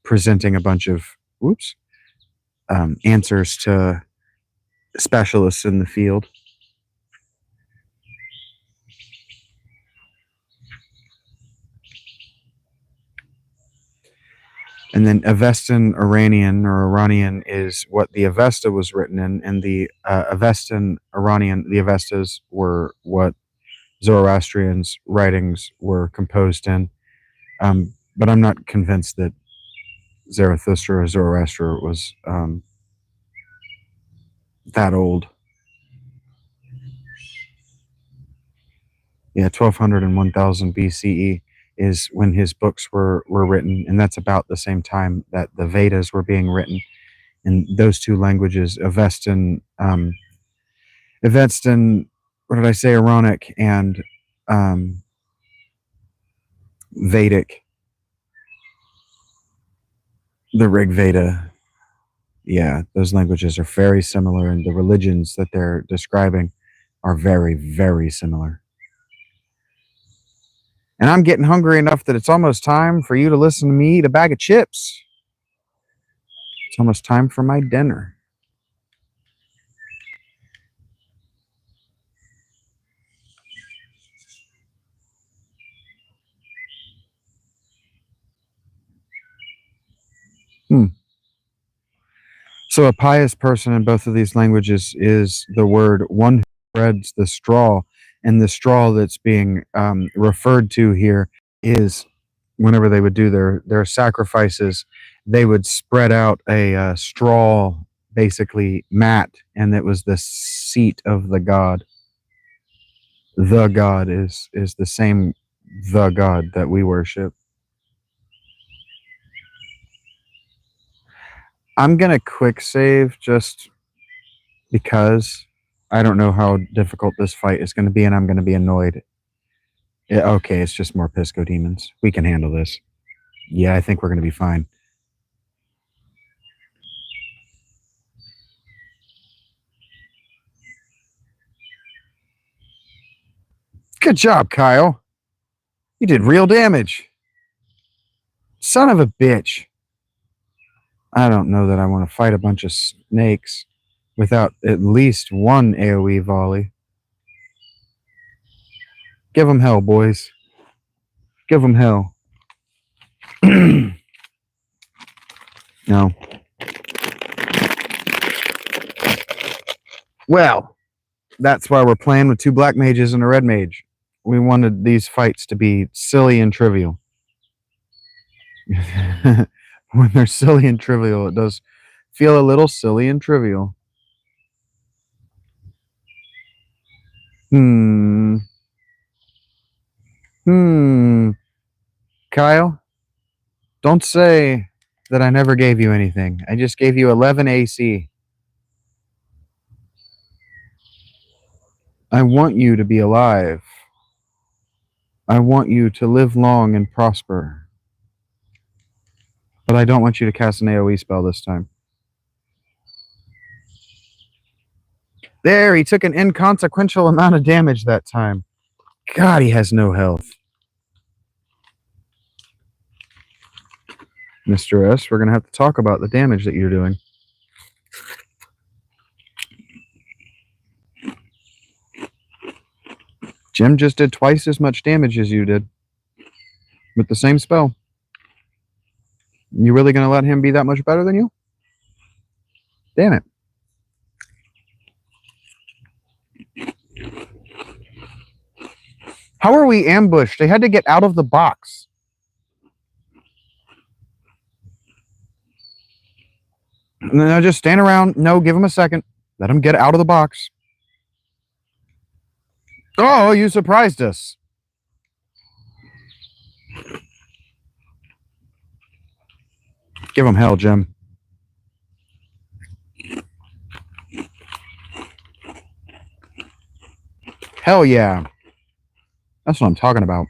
presenting a bunch of answers to specialists in the field. And then Avestan Iranian or Iranian is what the Avesta was written in, and the Avestan Iranian, the Avestas were what Zoroastrian's writings were composed in. But I'm not convinced that Zarathustra or Zoroaster was that old. Yeah, 1200 and 1000 BCE is when his books were written, and that's about the same time that the Vedas were being written. In those two languages, Avestan, what did I say, Aaronic and Vedic, the Rig Veda. Yeah, those languages are very similar, and the religions that they're describing are very, very similar. And I'm getting hungry enough that it's almost time for you to listen to me eat a bag of chips. It's almost time for my dinner. So a pious person in both of these languages is the word one who spreads the straw. And the straw that's being referred to here is whenever they would do their sacrifices, they would spread out a straw, basically mat, and it was the seat of the god. The god is the same the god that we worship. I'm gonna quick save just because I don't know how difficult this fight is going to be, and I'm going to be annoyed. Yeah, okay, it's just more Pisco demons. We can handle this. Yeah, I think we're going to be fine. Good job, Kyle. You did real damage. Son of a bitch. I don't know that I want to fight a bunch of snakes without at least one AoE volley. Give them hell, boys. Give them hell. No. Well, that's why we're playing with two black mages and a red mage. We wanted these fights to be silly and trivial. When they're silly and trivial, it does feel a little silly and trivial. Kyle, don't say that I never gave you anything. I just gave you 11 AC. I want you to be alive. I want you to live long and prosper. But I don't want you to cast an AoE spell this time. There, he took an inconsequential amount of damage that time. God, he has no health. Mr. S, we're going to have to talk about the damage that you're doing. Jim just did twice as much damage as you did with the same spell. You really going to let him be that much better than you? Damn it. How are we ambushed? They had to get out of the box. No, just stand around. No, give him a second. Let him get out of the box. Oh, you surprised us. Give him hell, Jim. Hell yeah. That's what I'm talking about.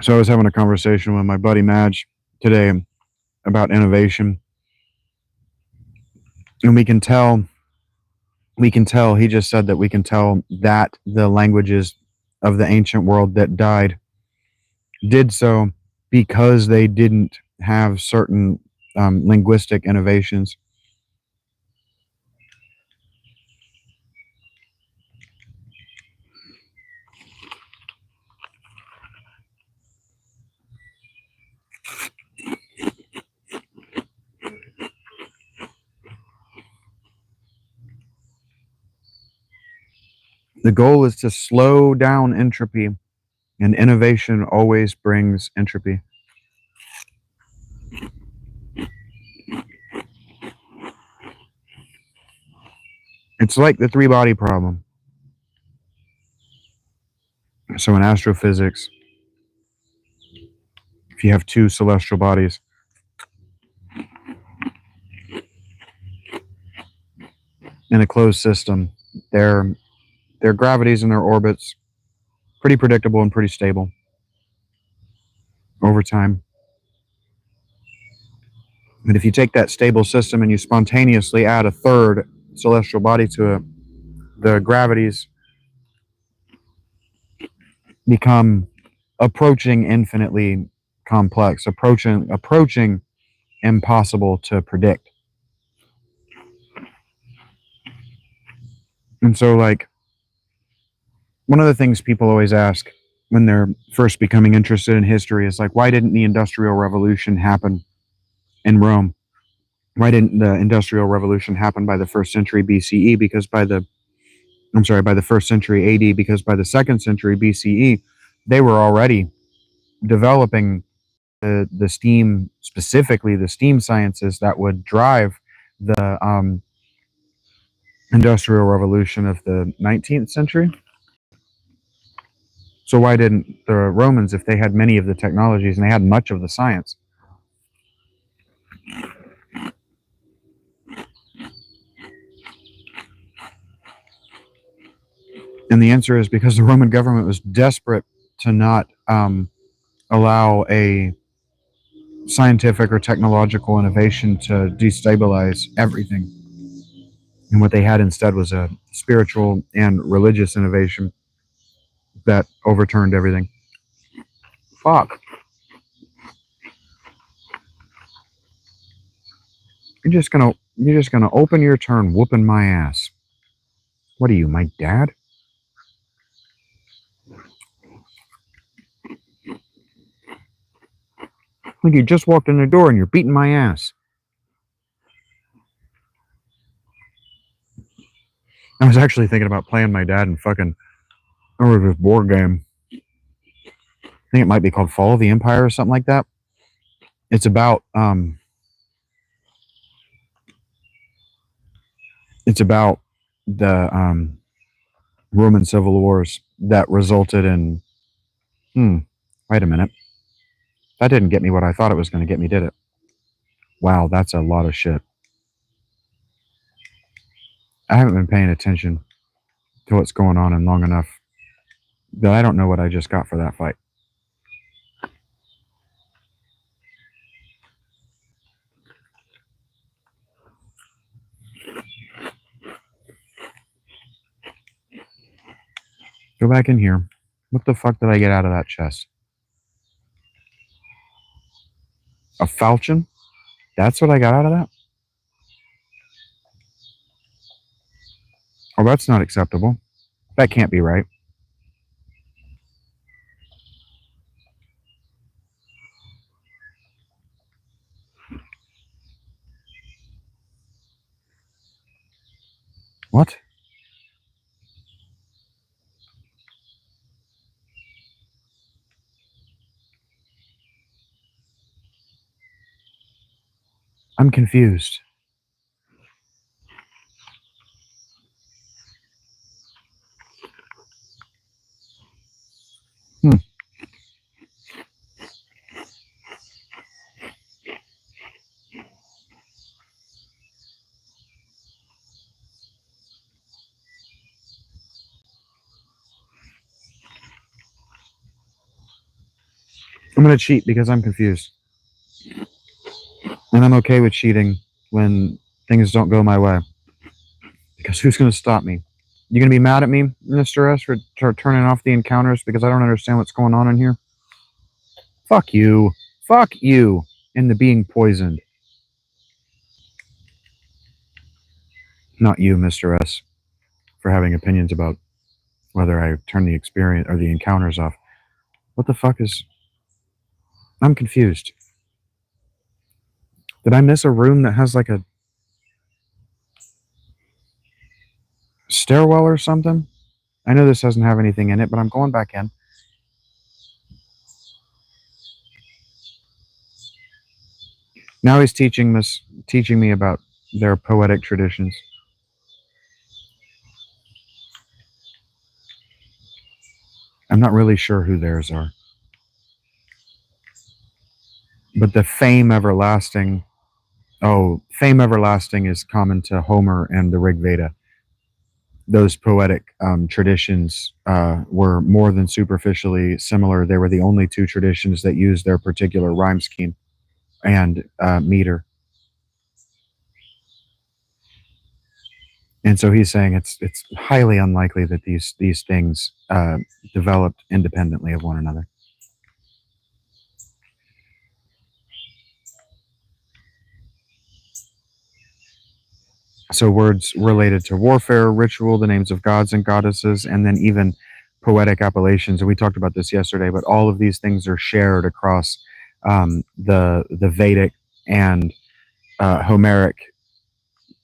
So I was having a conversation with my buddy Madge today about innovation. And we can tell, he just said that we can tell that the languages of the ancient world that died did so because they didn't have certain linguistic innovations. The goal is to slow down entropy, and innovation always brings entropy. It's like the three-body problem. So in astrophysics, if you have two celestial bodies, in a closed system, their gravities and their orbits pretty predictable and pretty stable over time. But if you take that stable system and you spontaneously add a third celestial body to it, the gravities become approaching infinitely complex, approaching impossible to predict. And so, like, one of the things people always ask when they're first becoming interested in history is like, why didn't the Industrial Revolution happen in Rome? Why didn't the Industrial Revolution happen by the 1st century BCE? Because by the 1st century AD, because by the 2nd century BCE, they were already developing the steam, specifically the steam sciences that would drive the Industrial Revolution of the 19th century. So why didn't the Romans, if they had many of the technologies and they had much of the science? And the answer is because the Roman government was desperate to not allow a scientific or technological innovation to destabilize everything. And what they had instead was a spiritual and religious innovation that overturned everything. Fuck. You're just gonna open your turn whooping my ass. What are you, my dad? Like you just walked in the door and you're beating my ass. I was actually thinking about playing my dad in fucking over this board game. I think it might be called Fall of the Empire or something like that. It's about the Roman civil wars that resulted in, wait a minute. That didn't get me what I thought it was going to get me, did it? Wow, that's a lot of shit. I haven't been paying attention to what's going on in long enough that I don't know what I just got for that fight. Go back in here. What the fuck did I get out of that chest? A falchion? That's what I got out of that? Oh, that's not acceptable. That can't be right. What? I'm confused. I'm going to cheat because I'm confused. And I'm okay with cheating when things don't go my way. Because who's going to stop me? You going to be mad at me, Mr. S, for turning off the encounters because I don't understand what's going on in here? Fuck you. Fuck you. And the being poisoned. Not you, Mr. S, for having opinions about whether I turn the experience or the encounters off. What the fuck is... I'm confused. Did I miss a room that has like a stairwell or something? I know this doesn't have anything in it, but I'm going back in. Now he's teaching me about their poetic traditions. I'm not really sure who theirs are. But the fame everlasting... Oh, fame everlasting is common to Homer and the Rig Veda. Those poetic traditions were more than superficially similar. They were the only two traditions that used their particular rhyme scheme and meter. And so he's saying it's highly unlikely that these things developed independently of one another. So words related to warfare, ritual, the names of gods and goddesses, and then even poetic appellations. And we talked about this yesterday, but all of these things are shared across the Vedic and Homeric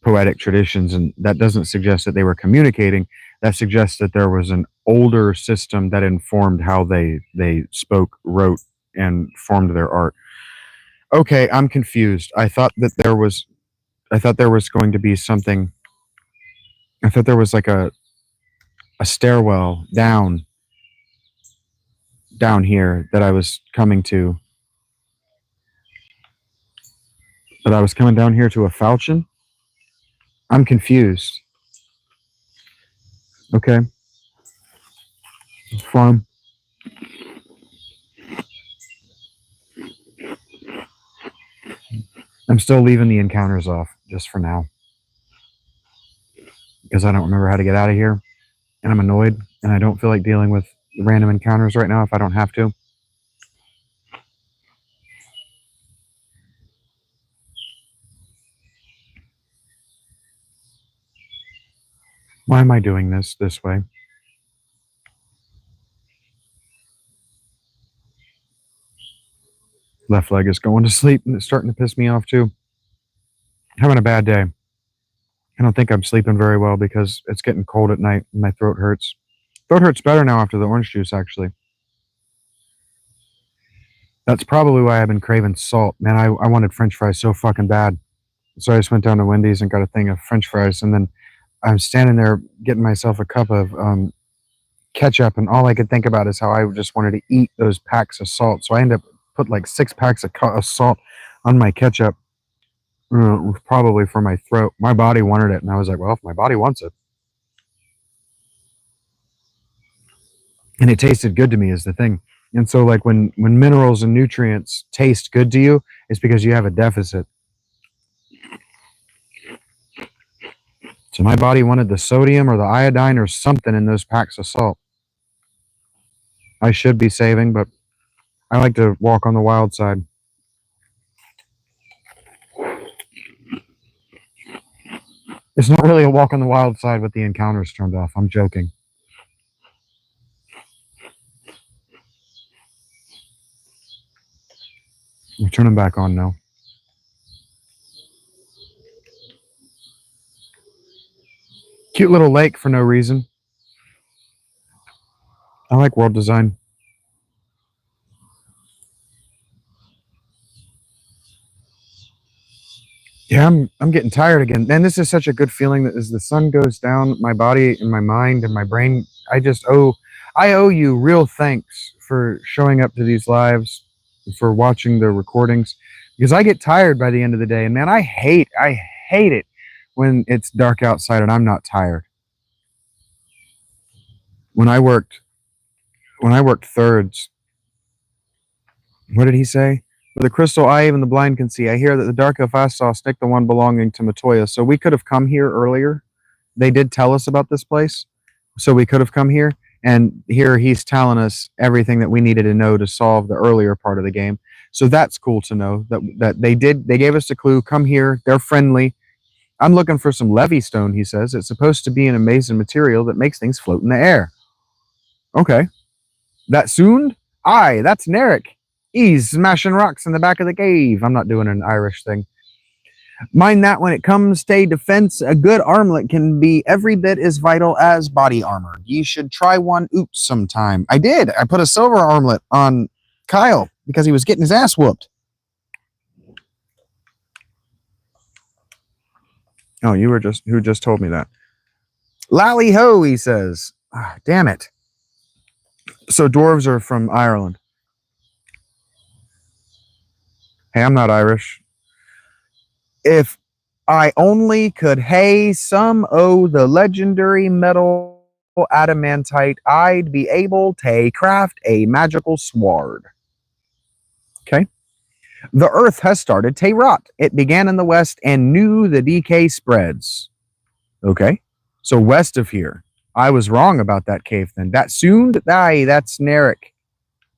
poetic traditions. And that doesn't suggest that they were communicating. That suggests that there was an older system that informed how they spoke, wrote, and formed their art. Okay, I'm confused. I thought there was going to be something. I thought there was like a stairwell down here that I was coming to. But I was coming down here to a falchion? I'm confused. Okay. Fine. I'm still leaving the encounters off, just for now. Because I don't remember how to get out of here. And I'm annoyed. And I don't feel like dealing with random encounters right now if I don't have to. Why am I doing this way? Left leg is going to sleep and it's starting to piss me off too. Having a bad day. I don't think I'm sleeping very well because it's getting cold at night and my throat hurts. Throat hurts better now after the orange juice, actually. That's probably why I've been craving salt. Man, I wanted French fries so fucking bad. So I just went down to Wendy's and got a thing of French fries. And then I'm standing there getting myself a cup of ketchup, and all I could think about is how I just wanted to eat those packs of salt. So I ended up put like 6 packs of salt on my ketchup, probably for my throat. My body wanted it, and I was like, well, if my body wants it, and it tasted good to me is the thing. And so, like when minerals and nutrients taste good to you, it's because you have a deficit. So my body wanted the sodium or the iodine or something in those packs of salt. I should be saving, but I like to walk on the wild side. It's not really a walk on the wild side with the encounters turned off. I'm joking. I'll turn them back on now. Cute little lake for no reason. I like world design. Yeah, I'm getting tired again. Man, this is such a good feeling that as the sun goes down, my body and my mind and my brain, I owe you real thanks for showing up to these lives, for watching the recordings, because I get tired by the end of the day. And man, I hate it when it's dark outside and I'm not tired. When I worked thirds, what did he say? With a crystal eye, even the blind can see. I hear that the dark elf I saw stick the one belonging to Matoya. So we could have come here earlier. They did tell us about this place, so we could have come here. And here he's telling us everything that we needed to know to solve the earlier part of the game. So that's cool to know that they did. They gave us a clue. Come here. They're friendly. I'm looking for some levy stone. He says it's supposed to be an amazing material that makes things float in the air. Okay, that soon. Aye, that's Narek. He's smashing rocks in the back of the cave. I'm not doing an Irish thing. Mind that when it comes to defense, a good armlet can be every bit as vital as body armor. You should try one sometime. I did. I put a silver armlet on Kyle because he was getting his ass whooped. Oh, who just told me that? Lally ho, he says. Ah, damn it. So dwarves are from Ireland. Hey, I'm not Irish. If I only could hay some o' the legendary metal adamantite, I'd be able to craft a magical sword. Okay. The earth has started to rot. It began in the west and knew the decay spreads. Okay. So west of here. I was wrong about that cave then. That soon, that's Narek.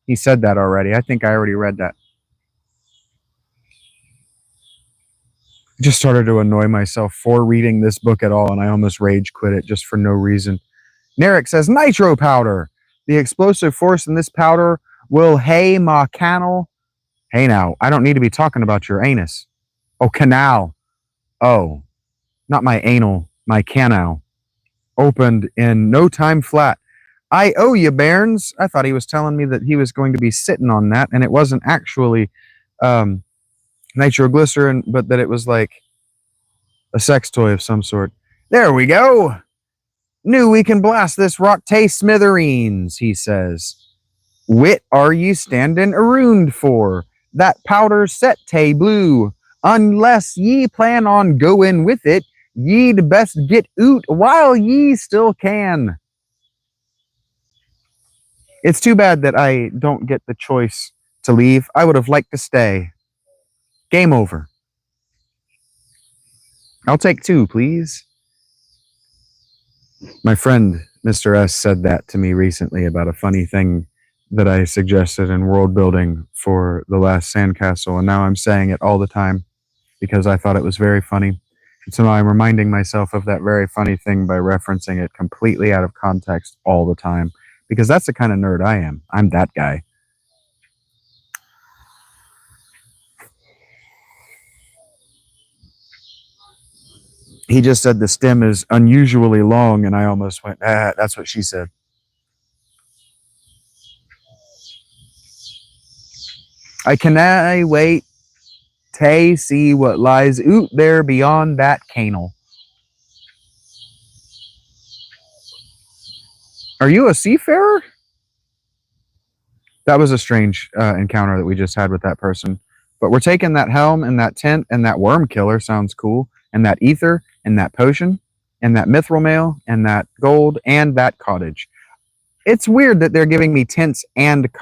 He said that already. I think I already read that. I just started to annoy myself for reading this book at all, and I almost rage quit it just for no reason. Narek says, nitro powder. The explosive force in this powder will hay ma canal. Hey now, I don't need to be talking about your anus. Oh, canal. Oh, not my anal, my canal. Opened in no time flat. I owe you, bairns. I thought he was telling me that he was going to be sitting on that, and it wasn't actually nitroglycerin, but that it was like a sex toy of some sort. There we go. Knew we can blast this rock tay smithereens, he says. Wit are you standing around for? That powder set tay blue. Unless ye plan on going with it, ye'd best get oot while ye still can. It's too bad that I don't get the choice to leave. I would have liked to stay. Game over. I'll take 2, please. My friend, Mr. S, said that to me recently about a funny thing that I suggested in world building for the last sandcastle, and now I'm saying it all the time because I thought it was very funny. And so now I'm reminding myself of that very funny thing by referencing it completely out of context all the time, because that's the kind of nerd I am. I'm that guy. He just said the stem is unusually long, and I almost went, that's what she said. I cannot wait to see what lies out there beyond that canal. Are you a seafarer? That was a strange encounter that we just had with that person. But we're taking that helm and that tent and that worm killer, sounds cool, and that ether and that potion and that mithril mail and that gold and that cottage. It's weird that they're giving me tents and